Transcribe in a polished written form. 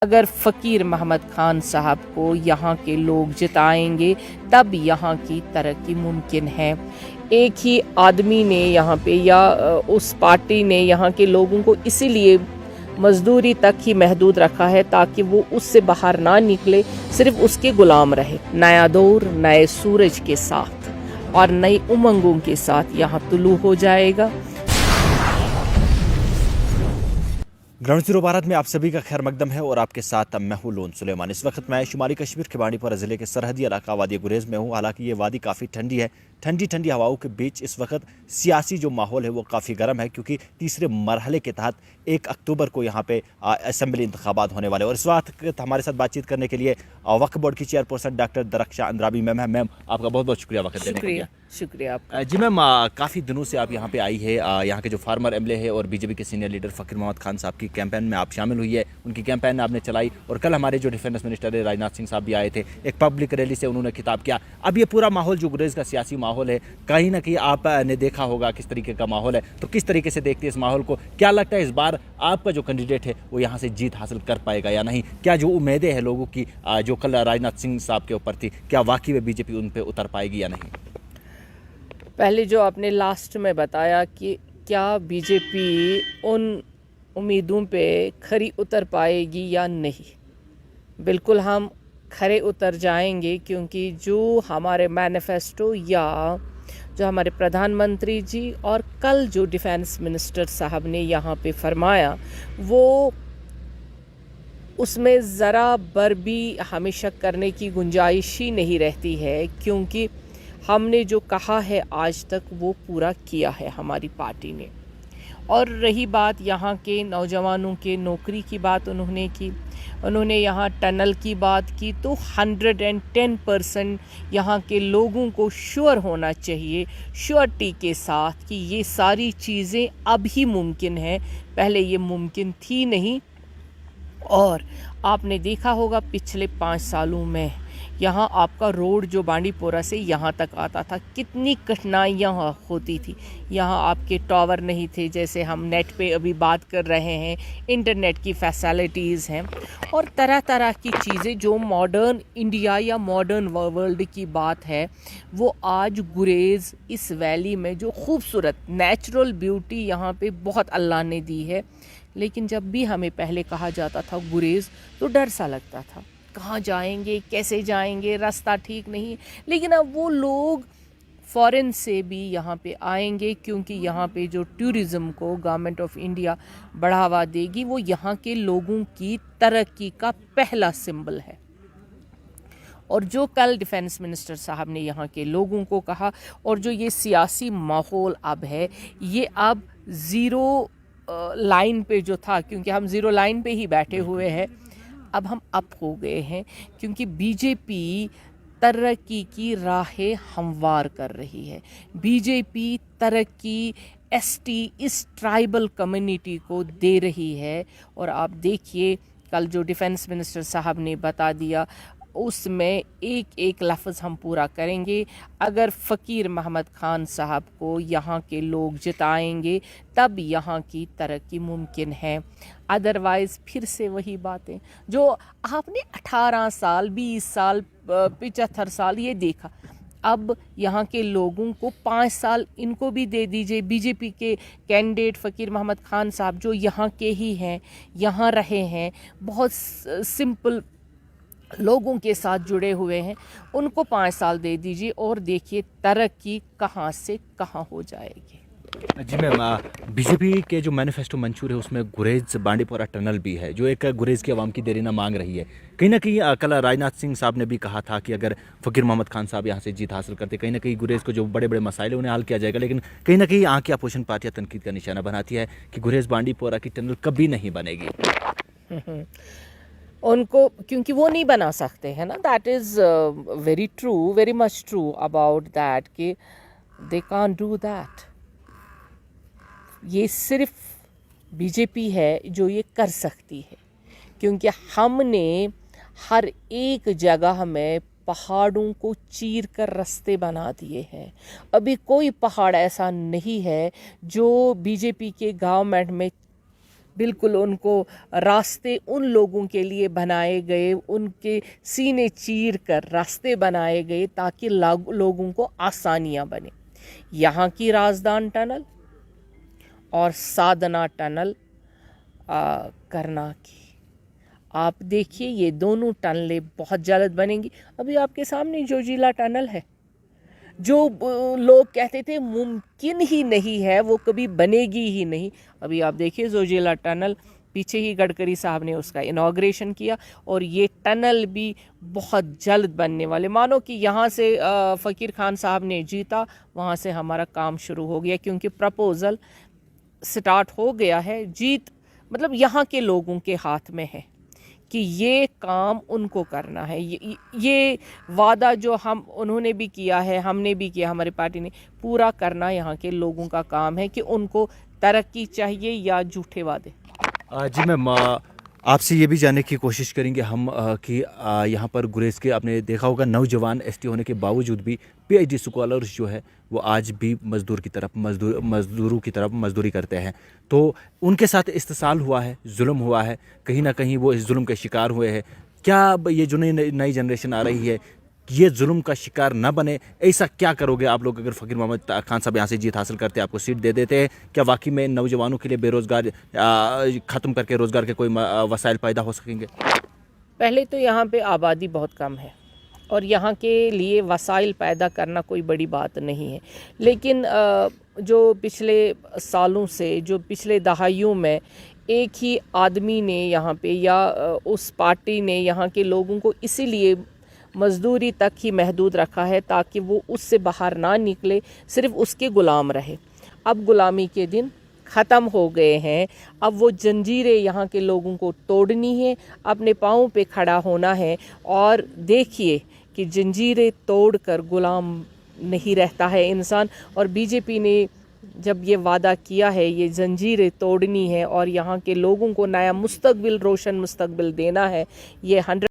अगर फ़कीर महमद खान साहब को यहाँ के लोग जिताएंगे तब यहाँ की तरक्की मुमकिन है। एक ही आदमी ने यहाँ पे या उस पार्टी ने यहाँ के लोगों को इसीलिए मजदूरी तक ही महदूद रखा है ताकि वो उससे बाहर ना निकले, सिर्फ उसके गुलाम रहे। नया दौर नए सूरज के साथ और नई उमंगों के साथ यहाँ तुलू हो जाएगा। ग्राउंड जीरो भारत में आप सभी का खैर मकदम है और आपके साथ मैं हूं लोन सुलेमान। इस वक्त मैं शुमाली कश्मीर के बांडीपोरा ज़िले के सरहदी इलाका वादी गुरेज में हूं। हालांकि ये वादी काफ़ी ठंडी है, ठंडी ठंडी हवाओं के बीच इस वक्त सियासी जो माहौल है वो काफ़ी गर्म है, क्योंकि तीसरे मरहले के तहत 1 अक्टूबर को यहाँ पे असम्बली इंतखाबात होने वाले। और इस वक्त हमारे साथ बातचीत करने के लिए वक्फ बोर्ड की chairperson doctor Darakhshan Andrabi ma'am है। मैम, आपका बहुत बहुत शुक्रिया वक्त देने के लिए। शुक्रिया आपका। जी मैम, काफ़ी दिनों से आप यहाँ पे आई है। यहाँ के जो फार्मर एमएलए है और बीजेपी के सीनियर लीडर फ़कीर महमद खान साहब की कैंपेन में आप शामिल हुई है, उनकी कैंपेन आपने चलाई। और कल हमारे जो डिफेंस मिनिस्टर है राजनाथ सिंह साहब भी आए थे, एक पब्लिक रैली से उन्होंने खिताब किया। अब ये पूरा माहौल जो गुरेज का सियासी माहौल है, कहीं ना कहीं आपने देखा होगा किस तरीके का माहौल है, तो किस तरीके से देखते हैं इस माहौल को? क्या लगता है इस बार आपका जो कैंडिडेट है वो यहाँ से जीत हासिल कर पाएगा या नहीं? क्या जो उम्मीदें हैं लोगों की जो कल राजनाथ सिंह साहब के ऊपर थी, क्या वाकई में बीजेपी उन पर उतर पाएगी या नहीं? पहले जो आपने लास्ट में बताया कि क्या बीजेपी उन उम्मीदों पे खरी उतर पाएगी या नहीं, बिल्कुल हम खरे उतर जाएंगे, क्योंकि जो हमारे मैनिफेस्टो या जो हमारे प्रधानमंत्री जी और कल जो डिफेंस मिनिस्टर साहब ने यहाँ पे फरमाया, वो उसमें ज़रा बर भी हमें शक करने की गुंजाइश ही नहीं रहती है, क्योंकि हमने जो कहा है आज तक वो पूरा किया है हमारी पार्टी ने। और रही बात यहाँ के नौजवानों के नौकरी की बात उन्होंने की, उन्होंने यहाँ टनल की बात की, तो 110% यहाँ के लोगों को श्योर होना चाहिए, श्योरिटी के साथ, कि ये सारी चीज़ें अब ही मुमकिन है, पहले ये मुमकिन थी नहीं। और आपने देखा होगा पिछले 5 सालों में यहाँ आपका रोड जो बांडीपोरा से यहाँ तक आता था, कितनी कठिनाइयाँ होती थी। यहाँ आपके टावर नहीं थे, जैसे हम नेट पे अभी बात कर रहे हैं, इंटरनेट की फैसिलिटीज़ हैं और तरह तरह की चीज़ें जो मॉडर्न इंडिया या मॉडर्न वर्ल्ड की बात है, वो आज गुरेज इस वैली में जो खूबसूरत नेचुरल ब्यूटी यहाँ पे बहुत अल्लाह ने दी है। लेकिन जब भी हमें पहले कहा जाता था गुरेज, तो डर सा लगता था, कहाँ जाएंगे, कैसे जाएंगे, रास्ता ठीक नहीं। लेकिन अब वो लोग फॉरेन से भी यहाँ पे आएंगे, क्योंकि यहाँ पे जो टूरिज़्म को गवर्नमेंट ऑफ इंडिया बढ़ावा देगी, वो यहाँ के लोगों की तरक्की का पहला सिंबल है। और जो कल डिफेंस मिनिस्टर साहब ने यहाँ के लोगों को कहा, और जो ये सियासी माहौल अब है, ये अब ज़ीरो लाइन पे जो था, क्योंकि हम ज़ीरो लाइन पे ही बैठे हुए हैं, अब हम अप हो गए हैं, क्योंकि बीजेपी तरक्की की राहें हमवार कर रही है। बीजेपी तरक्की एसटी इस ट्राइबल कम्युनिटी को दे रही है। और आप देखिए कल जो डिफेंस मिनिस्टर साहब ने बता दिया, उसमें एक एक लफ्ज़ हम पूरा करेंगे। अगर फ़कीर महमद खान साहब को यहाँ के लोग जिताएंगे तब यहाँ की तरक्की मुमकिन है, अदरवाइज़ फिर से वही बातें जो आपने 18 साल 20 साल 75 साल ये देखा। अब यहाँ के लोगों को 5 साल इनको भी दे दीजिए। बीजेपी के कैंडिडेट फ़कीर महमद खान साहब जो यहाँ के ही हैं, यहाँ रहे हैं, बहुत सिंपल लोगों के साथ जुड़े हुए हैं, उनको 5 साल दे दीजिए और देखिए तरक्की कहाँ से कहाँ हो जाएगी। जी मैम, बीजेपी के जो मैनिफेस्टो मंशूर है उसमें गुरेज बांडीपोरा टनल भी है, जो एक गुरेज की आवाम की देरीना मांग रही है। कहीं ना कहीं कल राजनाथ सिंह साहब ने भी कहा था कि अगर फ़कीर महमद खान साहब यहाँ से जीत हासिल करते, कहीं ना कहीं गुरेज को जो बड़े बड़े मसाइल उन्हें हल किया जाएगा। लेकिन कहीं ना कहीं यहाँ की अपोजिशन पार्टियाँ तनकीद का निशाना बनाती है कि गुरेज बांडीपोरा की टनल कभी नहीं बनेगी। उनको, क्योंकि वो नहीं बना सकते हैं ना, that is very true, very much true about that, कि दे कांट डू दैट। ये सिर्फ बीजेपी है जो ये कर सकती है, क्योंकि हमने हर एक जगह में पहाड़ों को चीर कर रास्ते बना दिए हैं। अभी कोई पहाड़ ऐसा नहीं है जो बीजेपी के गवर्नमेंट में بالکल उनको रास्ते उन लोगों के लिए बनाए गए, उनके सीने चीर कर रास्ते बनाए गए ताकि लोगों को आसानियां बने। यहाँ की राजदान टनल और साधना टनल करना की, आप देखिए ये दोनों टनलें बहुत जल्द बनेंगी। अभी आपके सामने जोजिला टनल है, जो लोग कहते थे मुमकिन ही नहीं है, वो कभी बनेगी ही नहीं। अभी आप देखिए जोजिला टनल, पीछे ही गडकरी साहब ने उसका इनॉग्रेशन किया और ये टनल भी बहुत जल्द बनने वाले। मानो कि यहाँ से फ़कीर खान साहब ने जीता, वहाँ से हमारा काम शुरू हो गया, क्योंकि प्रपोज़ल स्टार्ट हो गया है। जीत मतलब यहाँ के लोगों के हाथ में है कि ये काम उनको करना है। ये वादा जो उन्होंने भी किया है, हमने भी किया, हमारी पार्टी ने, पूरा करना यहाँ के लोगों का काम है कि उनको तरक्की चाहिए या झूठे वादे। जी मैम, आपसे ये भी जानने की कोशिश करेंगे हम कि यहाँ पर गुरेज के, आपने देखा होगा, नौजवान एसटी होने के बावजूद भी पीएचडी स्कॉलर्स जो है वो आज भी मजदूरों की तरफ मजदूरी करते हैं। तो उनके साथ इस्तेसाल हुआ है, जुल्म हुआ है, कहीं ना कहीं वो इस जुल्म के शिकार हुए हैं। क्या ये जो नई जनरेशन आ रही है ये जुल्म का शिकार न बने, ऐसा क्या करोगे आप लोग? अगर फ़कीर मोहम्मद खान साहब यहाँ से जीत हासिल करते, आपको सीट दे देते हैं, क्या वाकई में नौजवानों के लिए बेरोज़गार ख़त्म करके रोज़गार के कोई वसाइल पैदा हो सकेंगे? पहले तो यहाँ पे आबादी बहुत कम है और यहाँ के लिए वसाइल पैदा करना कोई बड़ी बात नहीं है। लेकिन जो पिछले सालों से, जो पिछले दहाइयों में एक ही आदमी ने यहाँ पे या उस पार्टी ने यहाँ के लोगों को इसीलिए मजदूरी तक ही महदूद रखा है ताकि वो उससे बाहर ना निकले, सिर्फ उसके ग़ुलाम रहे। अब ग़ुलामी के दिन ख़त्म हो गए हैं। अब वो जंजीरें यहाँ के लोगों को तोड़नी है, अपने पाँव पे खड़ा होना है। और देखिए कि जंजीरें तोड़कर ग़ुलाम नहीं रहता है इंसान। और बीजेपी ने जब ये वादा किया है, ये जंजीरें तोड़नी है और यहाँ के लोगों को नया मुस्तकबिल, रोशन मुस्तकबिल देना है, ये 100